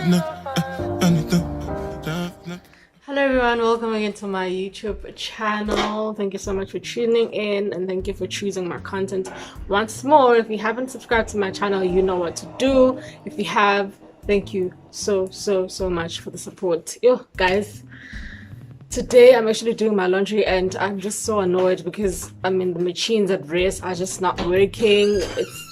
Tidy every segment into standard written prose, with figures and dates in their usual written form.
Hello everyone, welcome again to my YouTube channel. Thank you so much for tuning in and thank you for choosing my content once more. If you haven't subscribed to my channel, you know what to do. If you have, thank you so much for the support. Yo guys, today I'm actually doing my laundry and I'm just so annoyed because the machines at rest are just not working. It's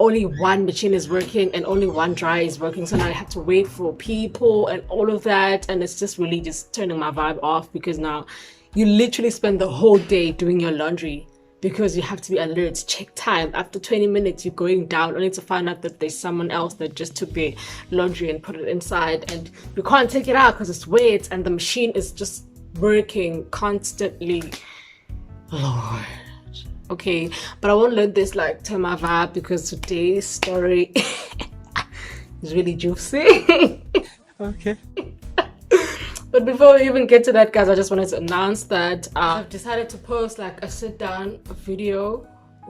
only one machine is working and only one dryer is working, so now I have to wait for people and all of that, and it's just really just turning my vibe off because now you literally spend the whole day doing your laundry because you have to be alert, check time. After 20 minutes you're going down only to find out that there's someone else that just took their laundry and put it inside, and you can't take it out because it's wet and the machine is just working constantly. Lord. Okay, but I won't let this like turn my vibe because today's story is really juicy. Okay. But before we even get to that, guys, I just wanted to announce that I've decided to post like a sit down video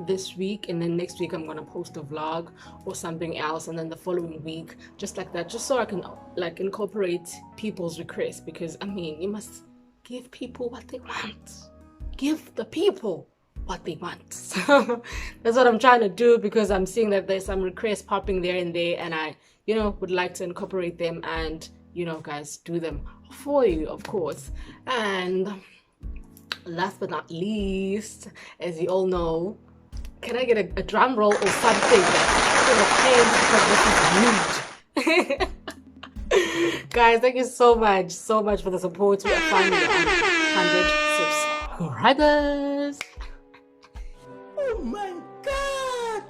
this week, and then next week I'm gonna post a vlog or something else, and then the following week just like that, just so I can like incorporate people's requests, because you must give people what they want. Give the people what they want. So that's what I'm trying to do, because I'm seeing that there's some requests popping there and there, and I would like to incorporate them and guys, do them for you, of course. And last but not least, as you all know, can I get a drum roll or something? Because this is huge. Guys, thank you so much for the support. We are finally on 100 subscribers. Oh my God!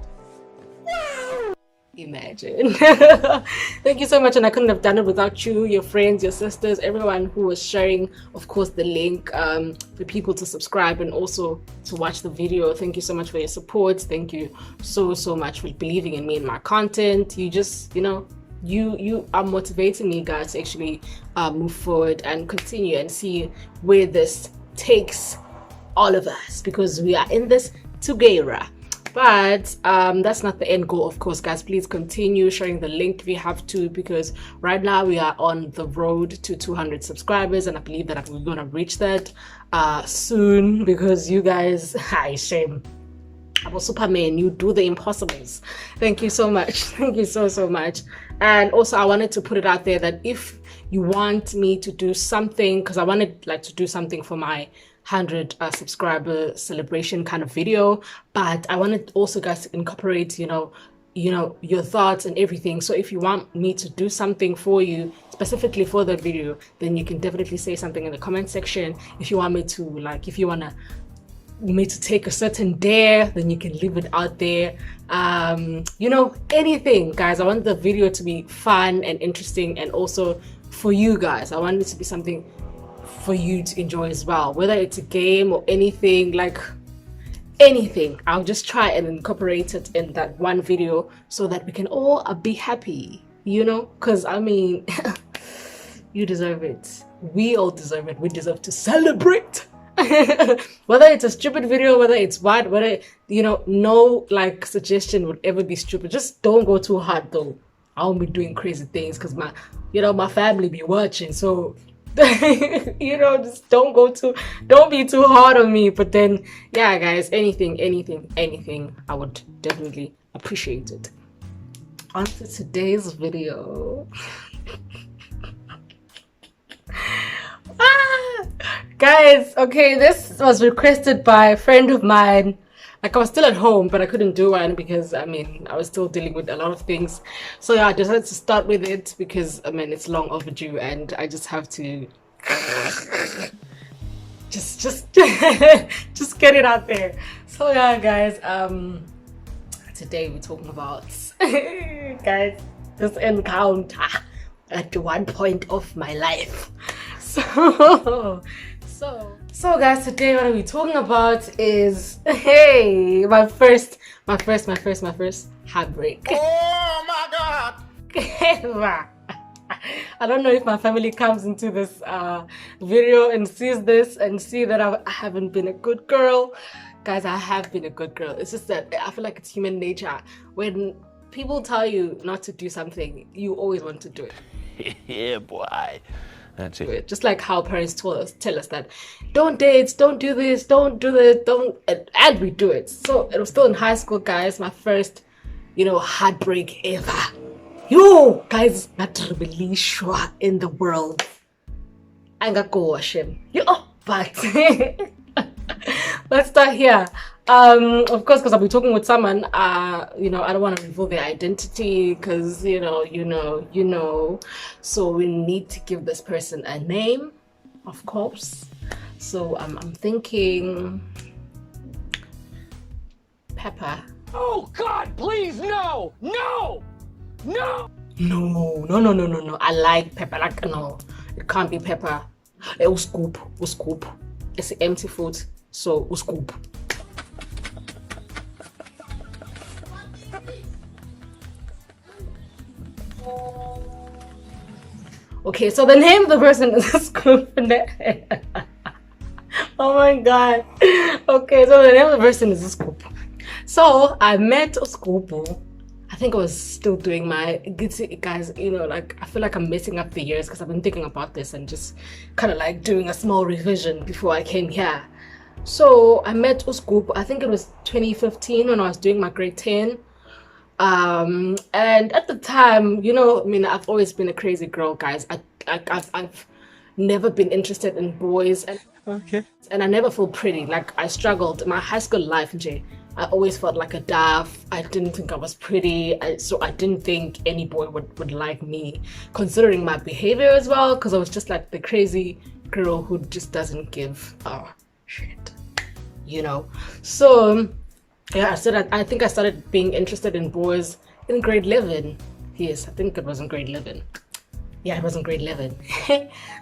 Wow! Imagine. Thank you so much, and I couldn't have done it without you, your friends, your sisters, everyone who was sharing, of course, the link for people to subscribe and also to watch the video. Thank you so much for your support. Thank you so much for believing in me and my content. You just you are motivating me, guys, to actually move forward and continue and see where this takes all of us, because we are in this together. But that's not the end goal, of course, guys. Please continue sharing the link if you have to, because right now we are on the road to 200 subscribers, and I believe that we're gonna reach that soon, because you guys, hi shame, I'm a Superman, you do the impossibles. Thank you so much. Thank you so much. And also I wanted to put it out there that if you want me to do something, because I wanted like to do something for my 100 subscriber celebration kind of video, but I wanted also, guys, to incorporate your thoughts and everything. So if you want me to do something for you specifically for the video, then you can definitely say something in the comment section. If you want me to me to take a certain dare, then you can leave it out there. Anything, guys. I want the video to be fun and interesting, and also for you guys, I want it to be something for you to enjoy as well, whether it's a game or anything, I'll just try and incorporate it in that one video so that we can all be happy, because you deserve it. We all deserve it. We deserve to celebrate. Whether it's a stupid video, whether it's whether no like suggestion would ever be stupid. Just don't go too hard though. I won't be doing crazy things because my family be watching, so just don't be too hard on me. But then yeah, guys, anything I would definitely appreciate it. On to today's video. Guys, okay, this was requested by a friend of mine. Like, I was still at home, but I couldn't do one because I was still dealing with a lot of things. So yeah, I decided to start with it because it's long overdue, and I just have to just get it out there. So yeah, guys, today we're talking about guys, this encounter at one point of my life. So guys, today what are we talking about is my first heartbreak. Oh my God! I don't know if my family comes into this video and sees this and see that I haven't been a good girl. Guys, I have been a good girl. It's just that I feel like it's human nature when people tell you not to do something, you always want to do it. Yeah, boy. That's it. Just like how parents tell us that don't date, don't do this, don't do this, don't, and we do it. So it was still in high school, guys. My first, heartbreak ever. Yo, guys, not really sure in the world. I got go wash him. But let's start here. Of course, because I'll be talking with someone. I don't want to reveal their identity because you know. So we need to give this person a name, of course. So I'm thinking Pepper. Oh God, please, no. No. I like Pepper. Like no, it can't be Pepper. It was scoop. It's empty food, so it scoop. Okay, so the name of the person is Scoop. Oh my god. Okay, so the name of the person is Scoop. So I met Scoop. I think I was still doing my guys, I feel like I'm messing up the years because I've been thinking about this and just kind of like doing a small revision before I came here. So I met Scoop, I think it was 2015 when I was doing my grade 10. And at the time, I've always been a crazy girl, guys. I've never been interested in boys, and I never felt pretty. Like I struggled in my high school life, Jay. I always felt like a daft. I didn't think I was pretty, so I didn't think any boy would like me, considering my behavior as well, because I was just like the crazy girl who just doesn't give a shit, So yeah, I think I started being interested in boys in grade 11. Yes, I think it was in grade 11. Yeah, it was in grade 11.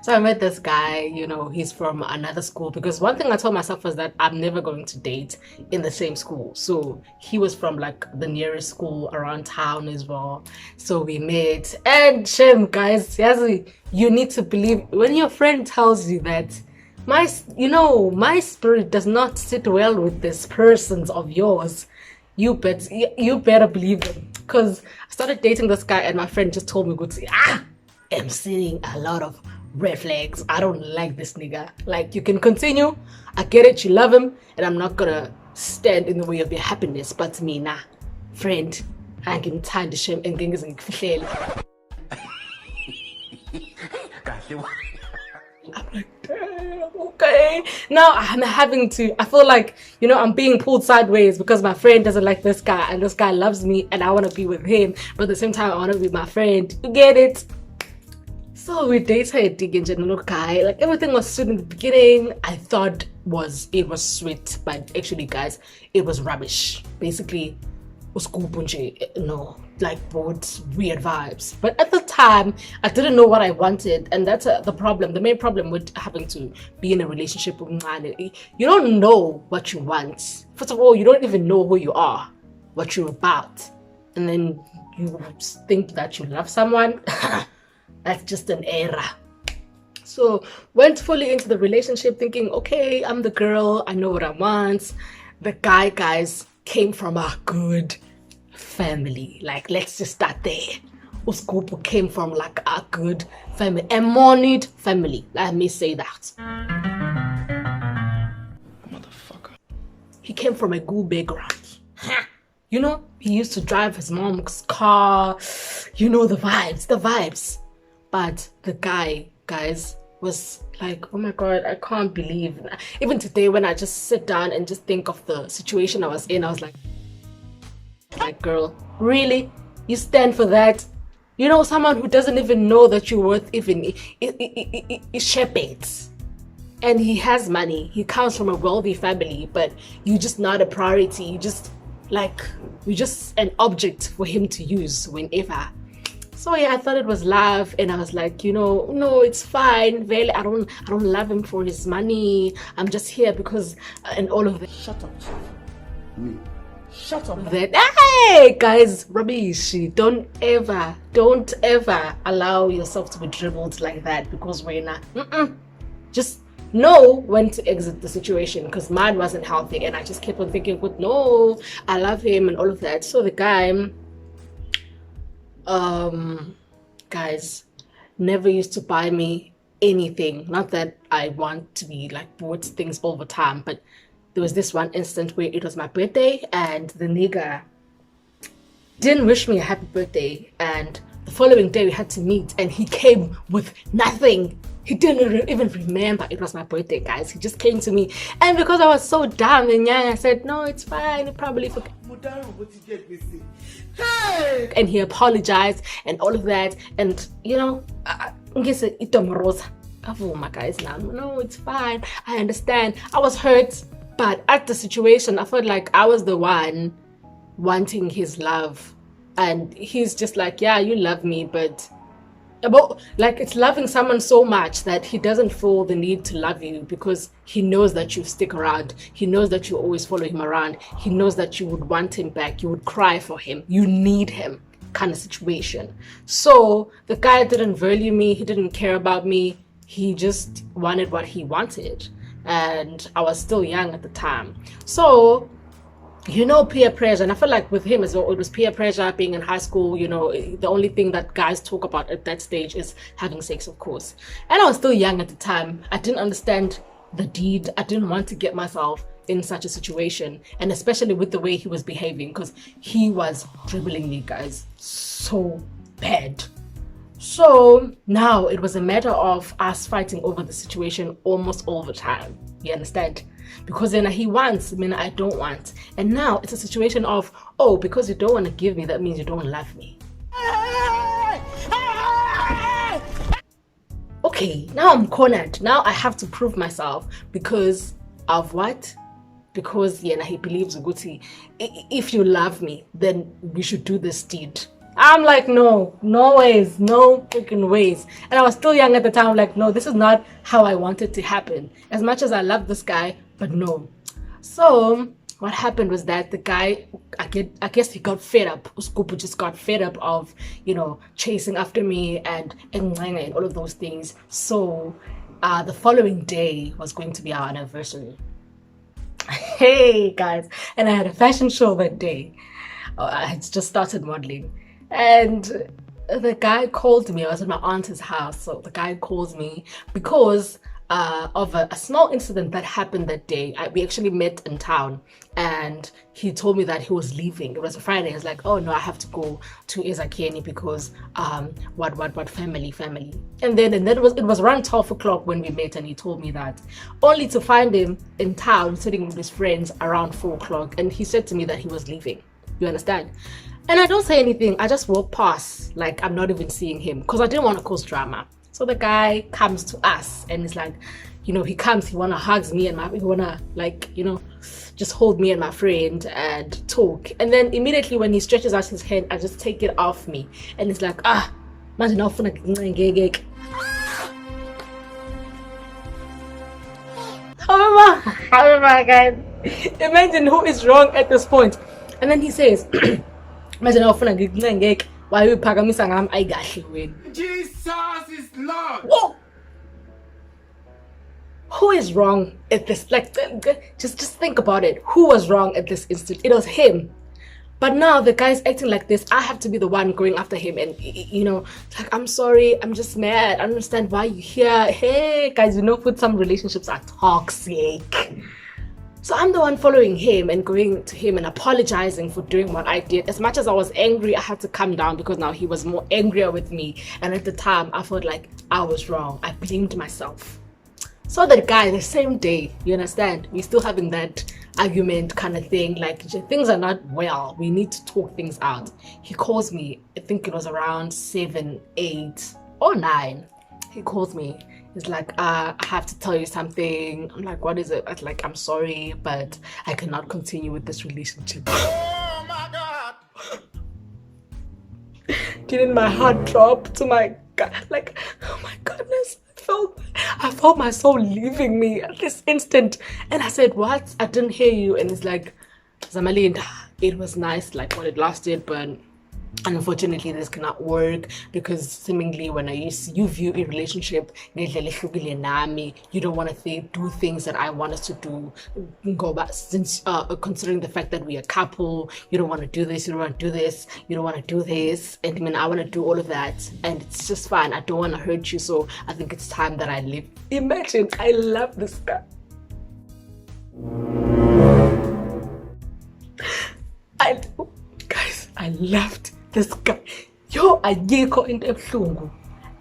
So I met this guy, he's from another school, because one thing I told myself was that I'm never going to date in the same school. So he was from like the nearest school around town as well. So we met, and shame, guys, you need to believe when your friend tells you that my spirit does not sit well with this person's of yours. You better believe them, because I started dating this guy and my friend just told me, I'm seeing a lot of red flags. I don't like this nigga. Like, you can continue. I get it. You love him. And I'm not gonna stand in the way of your happiness. But me, nah. Friend, I can tie the shame and things and fail. I'm like, damn, okay. Now I feel like, I'm being pulled sideways because my friend doesn't like this guy and this guy loves me and I want to be with him. But at the same time, I want to be my friend. You get it? So we dated in general, guy. Like everything was sweet in the beginning. I thought it was sweet, but actually, guys, it was rubbish. Basically, like both weird vibes. But at the time, I didn't know what I wanted, and that's the problem. The main problem with having to be in a relationship with Mngane, you don't know what you want. First of all, you don't even know who you are, what you're about, and then you think that you love someone. That's just an error. So went fully into the relationship thinking, okay, I'm the girl, I know what I want. The guy, guys, came from a good family. Like, let's just start there. Uskupu came from like a good family, a moneyed family. Let me say that. Motherfucker. He came from a good background. He used to drive his mom's car. The vibes. But the guy, guys, was like, oh my god, I can't believe. Even today, when I just sit down and just think of the situation I was in, I was like, girl, really? You stand for that? Someone who doesn't even know that you're worth even shepherds. And he has money. He comes from a wealthy family, but you're just not a priority. You're just an object for him to use whenever. So yeah, I thought it was love, and I was like, no, it's fine. Really, I don't love him for his money. I'm just here because, and all of that. Shut up. Me. Shut up. That, hey guys, rubbish. Don't ever allow yourself to be dribbled like that, because we're not. Just know when to exit the situation, because mine wasn't healthy, and I just kept on thinking, no, I love him and all of that. So the guy, Guys, never used to buy me anything. Not that I want to be like bought things all the time, but there was this one instant where it was my birthday and the nigga didn't wish me a happy birthday, and the following day we had to meet and he came with nothing. He didn't even remember it was my birthday, guys. He just came to me, and because I was so dumb and young, I said, no, it's fine, he probably forgot. And he apologized and all of that, and you know, I guess my guys now. No, it's fine, I understand. I was hurt, but at the situation I felt like I was the one wanting his love, and he's just like, yeah, you love me, but about like it's loving someone so much that he doesn't feel the need to love you because he knows that you stick around. He knows that you always follow him around. He knows that you would want him back. You would cry for him. You need him, kind of situation. So the guy didn't value me. He didn't care about me. He just wanted what he wanted, and I was still young at the time. So you know, peer pressure, and I feel like with him as well, it was peer pressure. Being in high school, you know, the only thing that guys talk about at that stage is having sex, of course. And I was still young at the time. I didn't understand the deed. I didn't want to get myself in such a situation, and especially with the way he was behaving, because he was dribbling me, guys, so bad. So now it was a matter of us fighting over the situation almost all the time. You understand? Because then he wants, I mean, I don't want. And now it's a situation of, oh, because you don't want to give me, that means you don't love me. Okay, now I'm cornered. Now I have to prove myself because of what? Because yeah, he believes Uguti, if you love me, then we should do this deed. I'm like, no ways, no freaking ways. And I was still young at the time. I'm like, no, this is not how I want it to happen. As much as I love this guy, but no. So what happened was that the guy, I guess he got fed up. Uskupu just got fed up of, you know, chasing after me and all of those things. So the following day was going to be our anniversary. Hey guys, and I had a fashion show that day. I had just started modeling. And the guy called me. I was at my aunt's house. So the guy calls me because of a small incident that happened that day. We actually met in town, and he told me that he was leaving. It was a Friday. He was like, oh no, I have to go to Ezakheni because what family. And then it was around 12 o'clock when we met, and he told me that, only to find him in town sitting with his friends around 4 o'clock. And he said to me that he was leaving. You understand? And I don't say anything. I just walk past like I'm not even seeing him because I didn't want to cause drama. So the guy comes to us and it's like, you know, he wanna hugs me and he wanna like, you know, just hold me and my friend and talk. And then immediately when he stretches out his hand, I just take it off me. And it's like, imagine how fun. Oh my God. Imagine who is wrong at this point. And then he says, imagine how fun why you pagamisa ngam ayikahle wena. Jesus is Lord. Whoa! Who is wrong at this? Like, just think about it. Who was wrong at this instant? It was him. But now the guy's acting like this. I have to be the one going after him, and you know, like, I'm sorry, I'm just mad. I don't understand why you're here. Hey guys, you know, some relationships are toxic. So I'm the one following him and going to him and apologizing for doing what I did. As much as I was angry, I had to calm down because now he was more angrier with me. And at the time, I felt like I was wrong. I blamed myself. So that guy, the same day, you understand, we're still having that argument kind of thing. Like, things are not well. We need to talk things out. He calls me, I think it was around 7, 8, or 9. He calls me. He's like, I have to tell you something. I'm like, what is it? I'm like, I'm sorry, but I cannot continue with this relationship. Oh my God! Didn't my heart drop to my God? Like, oh my goodness. I felt my soul leaving me at this instant. And I said, what? I didn't hear you. And it's like, Zamalinda, it was nice, like, when it lasted, but Unfortunately, this cannot work because seemingly when you view a relationship, you don't want to do things that I want us to do. Go back since considering the fact that we are a couple, you don't want to do this, you don't want to do this, you don't want to do this, and I mean I want to do all of that, and it's just fine. I don't want to hurt you, so I think it's time that I leave. Imagine, I love this guy. Guys, I loved this guy. Yo, ayikho into ebuhlungu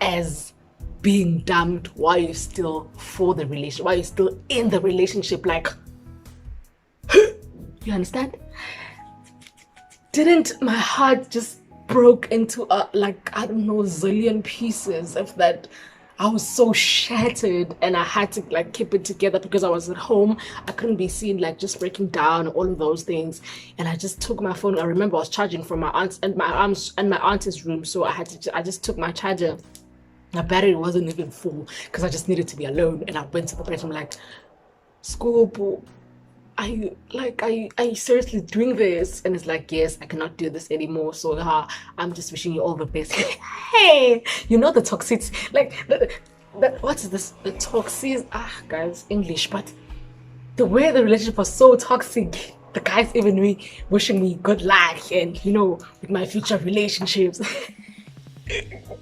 as being dumped while you're still for the relationship, while you're still in the relationship. Like, you understand? Didn't my heart just broke into like, I don't know, zillion pieces of that? I was so shattered and I had to like keep it together because I was at home. I couldn't be seen like just breaking down, all of those things. And I just took my phone. I remember I was charging from my aunt's and my auntie's room. So I just took my charger. My battery wasn't even full because I just needed to be alone. And I went to the bedroom like, School, are you seriously doing this? And it's like, yes, I cannot do this anymore. So I'm just wishing you all the best. Hey, you know the toxicity, like what is this? The toxic, guys, English, but the way the relationship was so toxic. The guys even wishing me good luck and with my future relationships.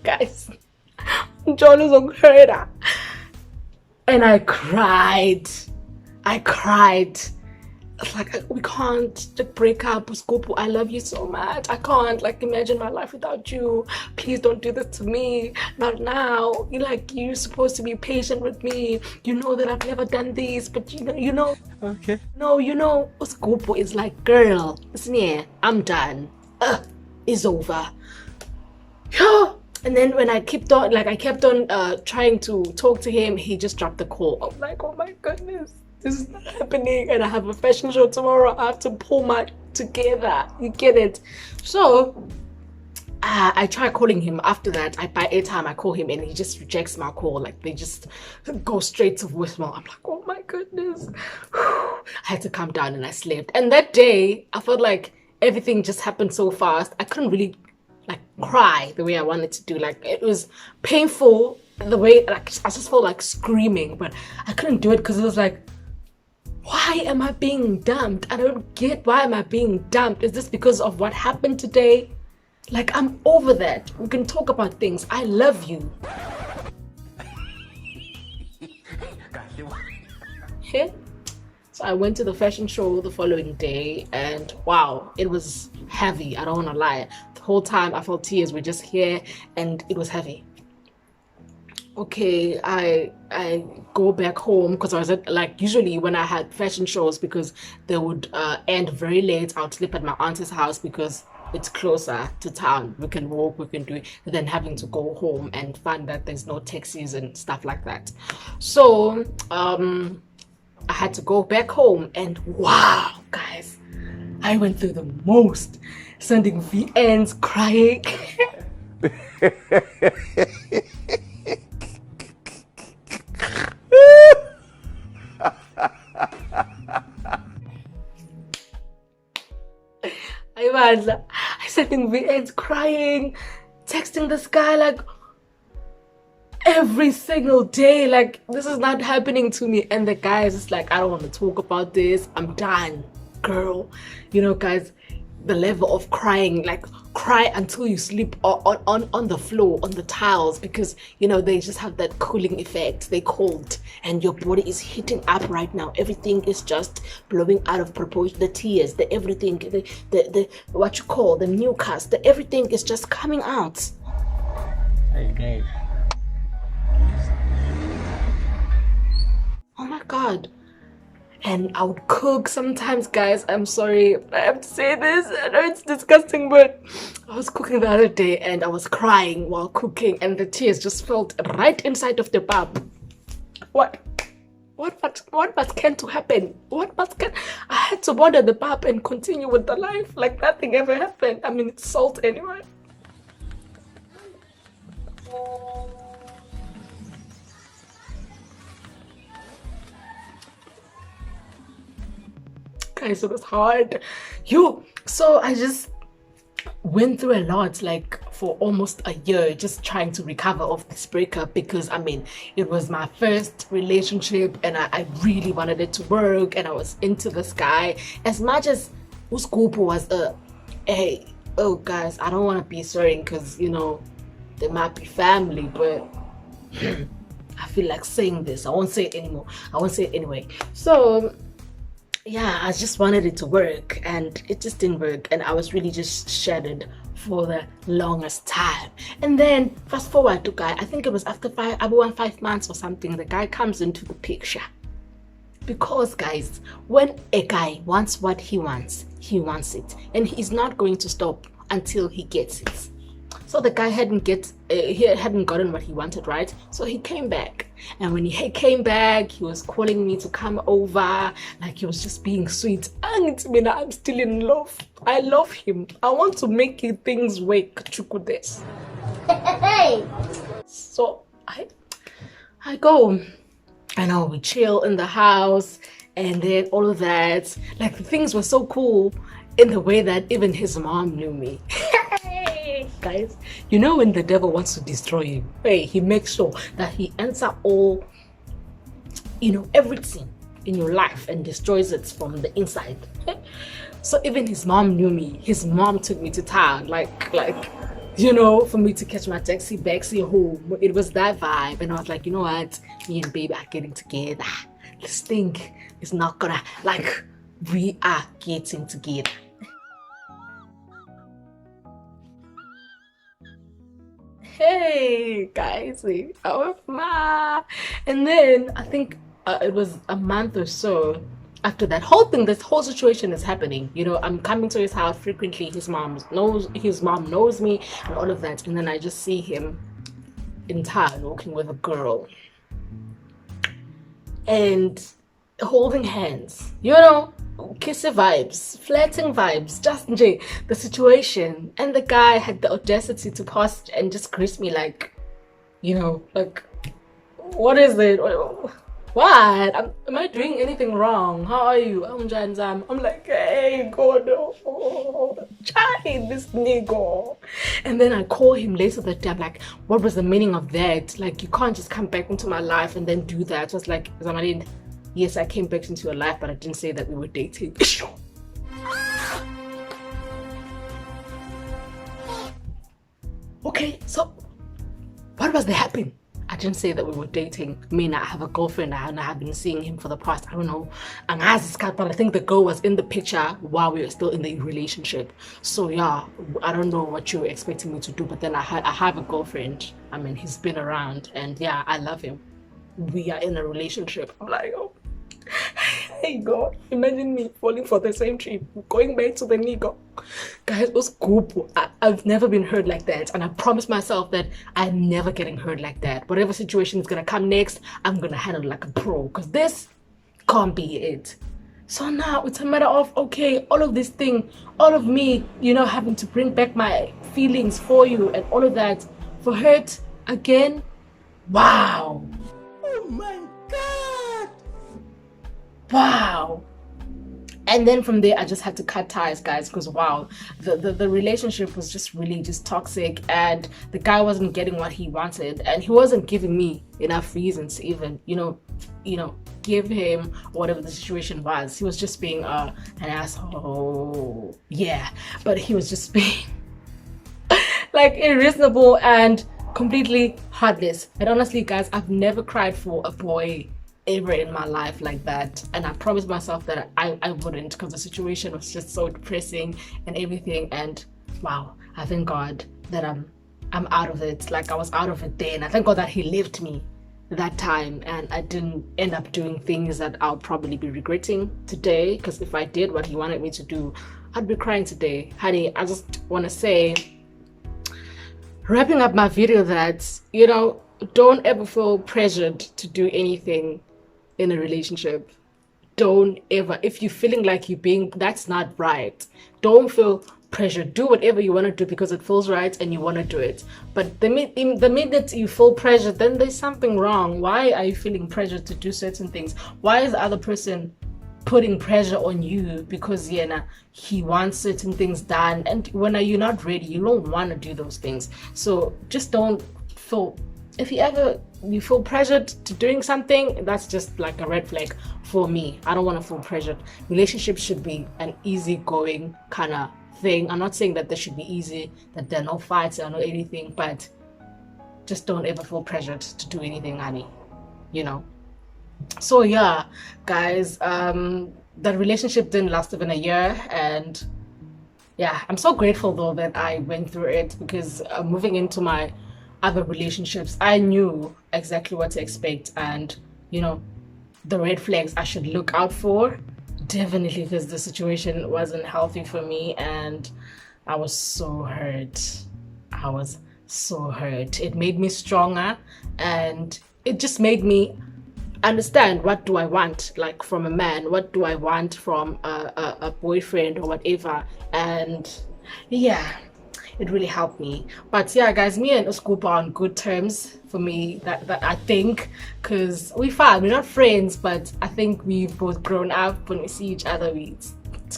Guys, John is on her. And I cried. It's like, we can't break up, Skopu. I love you so much. I can't imagine my life without you. Please don't do this to me. Not now. You're supposed to be patient with me. You know that I've never done this, but you know. Okay. No, Skopu is like, girl, listen here, I'm done. It's over. Yeah. And then when I kept on trying to talk to him, he just dropped the call. I'm like, oh my goodness. This is not happening, and I have a fashion show tomorrow. I have to pull my together. You get it? So I try calling him. After that, I buy airtime. I call him, and he just rejects my call. Like they just go straight to voicemail. I'm like, oh my goodness. I had to calm down, and I slept. And that day, I felt like everything just happened so fast. I couldn't really cry the way I wanted to do. It was painful the way I just felt like screaming, but I couldn't do it because it was like, why am I being dumped? I don't get, why am I being dumped? Is this because of what happened today? I'm over that. We can talk about things. I love you. Okay? So I went to the fashion show the following day, and wow, it was heavy. I don't want to lie. The whole time I felt tears were just here, and it was heavy. Okay, I go back home because I was at, usually when I had fashion shows, because they would end very late, I would sleep at my auntie's house because it's closer to town. We can walk, we can do it, than having to go home and find that there's no taxis and stuff like that. So I had to go back home, and wow, guys, I went through the most, sending VNs, crying. I sat in VNs crying, texting this guy every single day, this is not happening to me. And the guy is just like, I don't want to talk about this. I'm done, girl. Guys, the level of crying, cry until you sleep on the floor, on the tiles, because they just have that cooling effect. They cold, and your body is heating up right now. Everything is just blowing out of proportion. The tears, the everything, the what you call the mucus, the everything is just coming out. Okay. Oh my God. And I would cook sometimes, guys. I'm sorry, I have to say this. I know it's disgusting, but I was cooking the other day and I was crying while cooking, and the tears just felt right inside of the pap. What must can to happen? I had to water the pap and continue with the life like nothing ever happened. I mean, it's salt anyway. Guys, it was hard. So I just went through a lot, like for almost a year, just trying to recover off this breakup, because I mean, it was my first relationship and I really wanted it to work, and I was into this guy. As much as Uskupu was hey, oh guys, I don't want to be swearing because, you know, they might be family, but I feel like saying this. I won't say it anymore. I won't say it anyway. So yeah, I just wanted it to work and it just didn't work, and I was really just shattered for the longest time. And then fast forward to guy, I think it was after 5 months or something, the guy comes into the picture. Because guys, when a guy wants what he wants it, and he's not going to stop until he gets it. So the guy hadn't gotten what he wanted, right? So he came back, and when he came back, he was calling me to come over, like he was just being sweet. And I'm still in love. I love him. I want to make things work. Chukudes. So I go, and we chill in the house, and then all of that. Like things were so cool in the way that even his mom knew me. Guys, you know when the devil wants to destroy you, hey, he makes sure that he enters all, you know, everything in your life and destroys it from the inside. So even his mom knew me. His mom took me to town, like you know, for me to catch my taxi back home. It was that vibe, and I was like, you know what, me and baby are getting together. This thing is not gonna, like, we are getting together. Hey guys, and then I think it was a month or so after that whole thing, this whole situation is happening. You know, I'm coming to his house frequently. His mom knows me and all of that. And then I just see him in town walking with a girl and holding hands, you know, kissy vibes, flirting vibes, just the situation. And the guy had the audacity to post and just greet me like, you know, like, what is it? What? Am I doing anything wrong? How are you? I'm Janzam. I'm like, hey, God, try this nigga. And then I call him later that day. I'm like, what was the meaning of that? Like, you can't just come back into my life and then do that. I was like, Zamalin, yes, I came back into your life, but I didn't say that we were dating. Okay, so what was the happening? I didn't say that we were dating. I mean, I have a girlfriend and I have been seeing him for the past, I don't know, but I think the girl was in the picture while we were still in the relationship. So yeah, I don't know what you were expecting me to do, but then I have a girlfriend. I mean, he's been around, and yeah, I love him. We are in a relationship. I'm like, oh, hey God, imagine me falling for the same trip, going back to the nigga. Guys, it was good. I've never been hurt like that, and I promised myself that I'm never getting hurt like that. Whatever situation is gonna come next, I'm gonna handle it like a pro, because this can't be it. So now it's a matter of, okay, all of this thing, all of me, you know, having to bring back my feelings for you and all of that, for hurt again. Wow. Oh my God. Wow. And then from there, I just had to cut ties, guys, because wow, the relationship was just really just toxic, and the guy wasn't getting what he wanted, and he wasn't giving me enough reasons to even, you know, give him whatever the situation was. He was just being an asshole. Yeah, but he was just being like unreasonable and completely heartless. And honestly, guys, I've never cried for a boy ever in my life like that, and I promised myself that I wouldn't, because the situation was just so depressing and everything. And wow, I thank God that I'm out of it. Like, I was out of it then. I thank God that he left me that time, and I didn't end up doing things that I'll probably be regretting today, because if I did what he wanted me to do, I'd be crying today. Honey, I just want to say, wrapping up my video, that, you know, don't ever feel pressured to do anything in a relationship. Don't ever. If you're feeling like that's not right, don't feel pressure. Do whatever you want to do because it feels right and you want to do it. But the minute you feel pressure, then there's something wrong. Why are you feeling pressure to do certain things? Why is the other person putting pressure on you because he wants certain things done, and when you're not ready, you don't want to do those things. So just don't feel, if you feel pressured to doing something, that's just like a red flag for me. I don't want to feel pressured. Relationships should be an easygoing kind of thing. I'm not saying that they should be easy, that there are no fights or no anything, but just don't ever feel pressured to do anything, honey. So yeah, guys, that relationship didn't last even a year, and yeah, I'm so grateful though that I went through it, because moving into my other relationships, I knew exactly what to expect, and the red flags I should look out for, definitely, because the situation wasn't healthy for me, and I was so hurt. It made me stronger, and it just made me understand, what do I want, like, from a man, what do I want from a boyfriend or whatever. And yeah, it really helped me. But yeah, guys, me and Uskupa are on good terms, for me, that I think, because we're fine, we're not friends, but I think we've both grown up. When we see each other, it's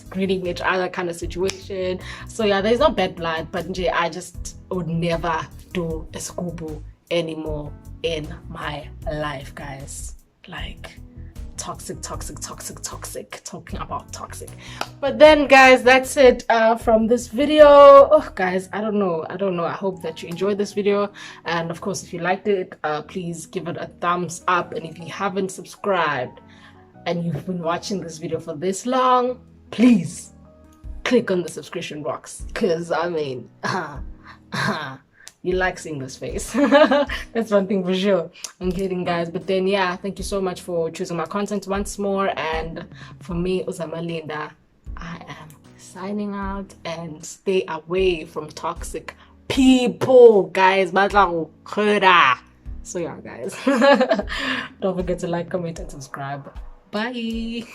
greeting each other kind of situation. So yeah, there's no bad blood, but I just would never do a Skubu anymore in my life, guys. Like, toxic, talking about toxic. But then, guys, that's it from this video. Oh, guys, I don't know, I hope that you enjoyed this video, and of course, if you liked it, please give it a thumbs up. And if you haven't subscribed and you've been watching this video for this long, please click on the subscription box, because I mean, you like seeing this face. That's one thing for sure. I'm kidding, guys. But then yeah, thank you so much for choosing my content once more. And for me, Uzamalinda, I am signing out, and stay away from toxic people, guys. So yeah, guys, don't forget to like, comment, and subscribe. Bye.